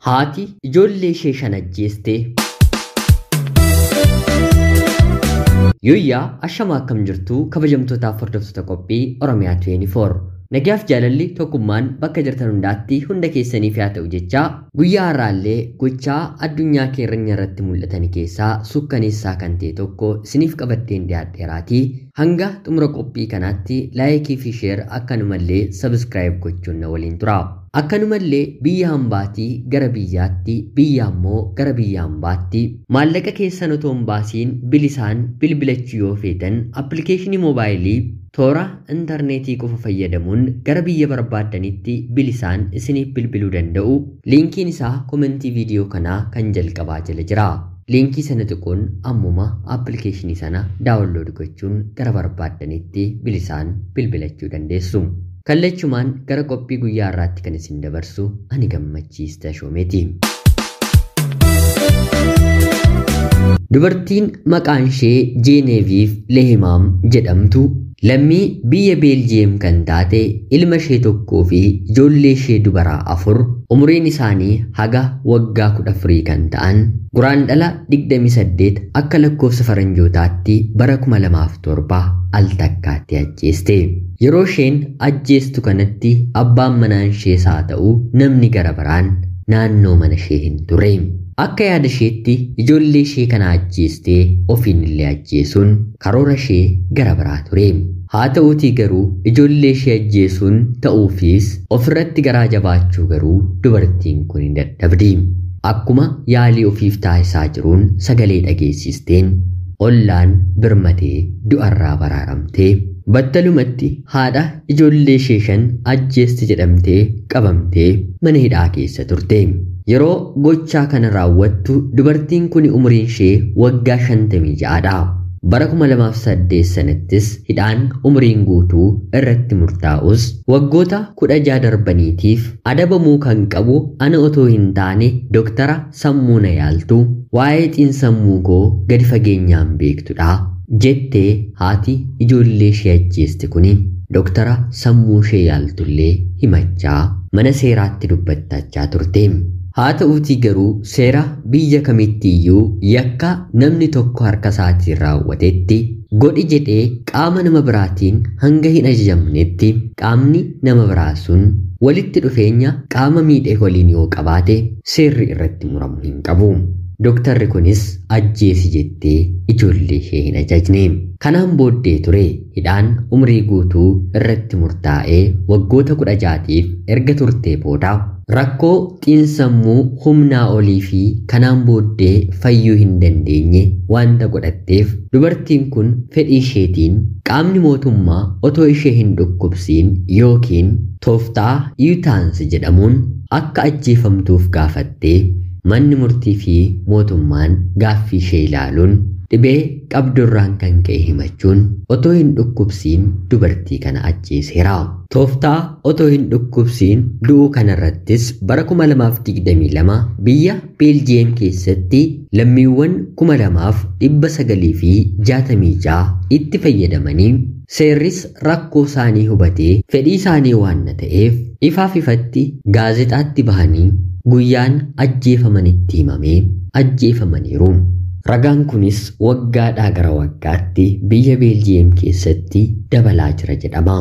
Haati ijoollee ishee shan ajjeeste. Yooyyaa ashamaa akkam jirtu kabajamtootaaf hordoftoota qophii Oromiyaa 24. Nagaaf jaalalli tokkummaan bakka jirtan hundaatti hunda keessaniif yaa ta'u jecha guyyaa har'aallee gochaa addunyaa keerranya irratti mul'atan keessaa sukkaneessaa kan ta'e tokko isiniif qabaddeen dhiyaadheeraatii hanga xumura qophii kanaatti laayikii fi sheer akkanumallee sabskiraayib gochuun na waliin tura. Akkanumallee biyya hambaatii gara biyyaatti biyya ammoo gara biyya hambaatti maallaqa keessan otoo hin baasiin bilisaan bilbilachuu yoo feetan appilikeeshinii moobaayilii toora intarneetii qofa fayyadamuun gara biyya barbaaddanitti bilisaan isiniif bilbiluu danda'u. Liinkiin isaa komentii viidiyoo kanaa kan jalqabaa jala jira. Liinkii sana tuquun ammuma appilikeeshinii sana daawunlood gochuun gara barbaaddanitti bilisaan bilbilachuu dandeessu. Kallachumaan gara qophii guyyaa har'aatti kan isin dabarsu ani Gammachiis Tashoomeeti. Dubartiin maqaan ishee Jeeneeviif Lehimaam jedhamtu lammii biyya Beeljiyeem kan taate ilma ishee tokkoo fi ijoollee ishee dubaraa 4 umriin isaanii haga waggaa 14 kan ta'an guraandhala 28 akka lakkoofsa faranjootaatti bara 2007 al takkaatti ajjeeste. Yeroo isheen ajjeestu kanatti abbaan manaa ishees haa ta'u namni gara biraan naannoo mana ishee hin turre. Akka yaada isheetti ijoollee ishee kana ajjeestee ofiin illee ajjeesuun karoora ishee gara biraa ture. Haa ta'uutii garuu ijoollee ishee ajjeesuun ta'uufis ofirratti garaa jabaachuu garuu dubartiin kun hin dadhabdi. Akkuma yaalii ofiif taasisaa jiruun sagalee dhageessisteen ollaan birmatee du'arraa baraaramtee battalumatti haadha ijoollee ishee 5 ajjeesti jedhamtee qabamtee mana hidhaa keessa turte. Yeroo gochaa kana raawwattu dubartiin kun umriin ishee waggaa 56dha. Bara 2008 sanattis hidhaan umriin guutuu irratti murtaa'us waggoota 16 darbaniitiif adabamuu kan qabu ana otoo hin taane Dooktara Sammuu na yaaltu waa'ee xiinsammuu koo gadi fageenyaan beektudha jettee haati ijoollee ishee ajjeeste kuni Dooktara Sammuu ishee yaaltullee himachaa mana seeraatti dubbattachaa turte. Haa ta'uutii garuu seera biyya kamittiiyyuu yakka namni tokko harka isaatiin raawwatetti godhi jedhee qaama nama biraatiin hanga hin ajajamnetti qaamni nama biraa sun walitti dhufeenya qaama miidhee waliin yoo qabaate seerri irratti muramu hin qabu. Dooktarri kunis ajjeesi jettee ijoollee ishee hin ajajne. Kanaan booddee ture hidhaan umrii guutuu irratti murtaa'ee waggoota 16tiif erga turtee booda rakkoo xiinsammuu humnaa olii fi kanaan booddee fayyuu hin dandeenye wanta godhatteef dubartiin kun fedhii isheetiin qaamni mootummaa otoo ishee hin dhukkubsiin yookiin tooftaa yuutaansi jedhamuun akka ajjeefamtuuf gaafattee manni murtii fi mootummaan gaaffii ishee ilaaluun dhibee qabdurraan kan ka'e himachuun otoo hin dhukkubsiin dubartii kana ajjeeseera. Tooftaa otoo hin dhukkubsiin du'uu kanarrattis bara 2022 biyya Beeljiyeem keessatti lammiiwwan 2966 itti fayyadamanii seerris rakkoo isaanii hubatee fedhii isaanii waan ta'eef ifaaf ifatti gaazexaatti bahanii guyyaan ajjeefamanitti himamee ajjeefamaniiru. Ragaan kunis waggaadhaa gara waggaatti biyya Beeljiyeem keessatti dabalaa jira jedhama.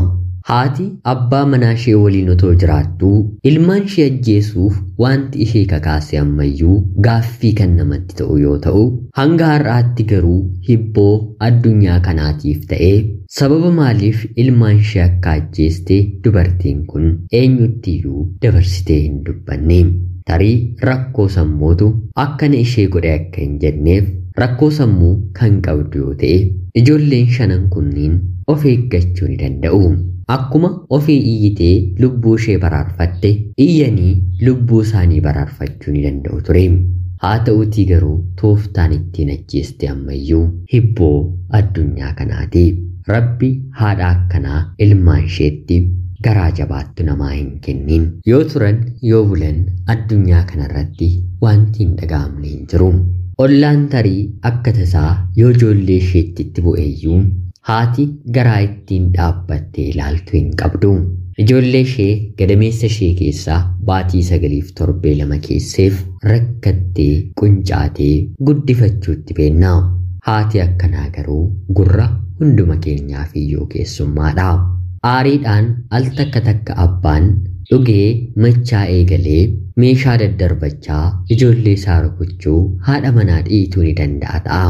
Haati abbaa manaa ishee waliin otoo jiraattu ilmaan ishee ajjeesuuf wanti ishee kakaase ammayyuu gaaffii kan namatti ta'u yoo ta'u hanga har'aatti garuu hibboo addunyaa kanaatiif ta'ee sababa maaliif ilmaan ishee akka ajjeeste dubartiin kun eenyuttiyyuu dabarsitee hin dubbanne. Tarii rakkoo sammuutu akkana ishee godhe akka hin jenneef rakkoo sammuu kan qabdu yoo ta'e ijoolleen 5 kunniin of eeggachuu ni danda'u. Akkuma ofii iyyitee lubbuu ishee baraarfatte iyyanii lubbuu isaanii baraarfachuu ni danda'u ture. Haa ta'uutii garuu tooftaan ittiin ajjeeste ammayyuu hibboo addunyaa kanaati. Rabbi haadha akkanaa ilmaan isheetti garaa jabaattu namaa hin kennin. Yoo turan yoo bulan addunyaa kanarratti wanti hin dhaga'amne hin jiru. Ollaan tarii akka tasaa yoo ijoollee isheetti itti bu'eeyyuu haati garaa ittiin dhaabbattee ilaaltu hin qabdu. Ijoollee ishee gadameessa ishee keessaa baatii 9-7 keesseef rakkattee quncaatee guddifachuutti beennaa. Haati akkanaa garuu gurra hunduma keenyaaf iyyuu keessummaadha. Aariidhaan al takka abbaan dhugee machaa eegalee meeshaa daddarbachaa ijoollee isaa rukuchuu haadha manaa dhiituu ni danda'a ta'a.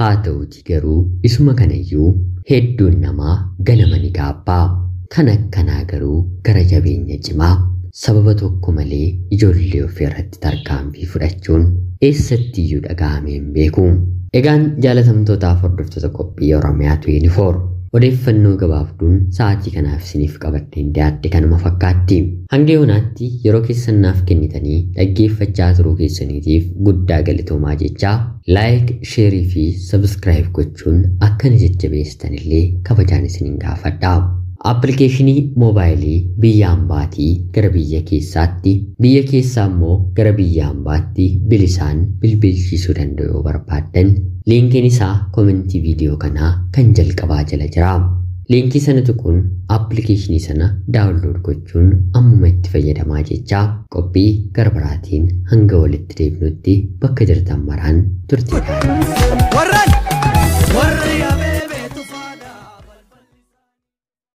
Haa ta'uutii garuu isuma kanayyuu hedduun namaa ganama ni gaabbaa. Kan akkanaa garuu gara jabeenya cimaa sababa tokko malee ijoollee ofii irratti tarkaanfii fudhachuun eessattiyyuu dhaga'amee hin beeku. Egaan jaalatamtootaaf hordoftoota qophii Oromiyaa 24 odeeffannoo gabaabduun sa'aatii kanaaf isiniif qabadheen dhiyaadhe kanuma fakkaatti. Hanga yoonaatti yeroo keessan naaf kennitanii dhaggeeffachaa turuu keessaniitiif guddaa galatoomaa jechaa laayik, sheerii fi sabskiraayib gochuun akka na jajjabeessitanillee kabajaan isiniin gaafadha. Appilikeeshinii moobaayilii biyya ambaatii gara biyya keessaatti, biyya keessaa immoo gara biyya ambaatti bilisaan bilbilchiisuu danda'u barbaaddan liinkiin isaa komentii viidiyoo kanaa kan jalqabaa jala jira. Liinkii sana tuquun appilikeeshinii sana daawunlood gochuun ammuma itti fayyadamaa jechaa qophii gara biraatiin hanga walitti deebinutti bakka jirtan maraan turtii gaarii.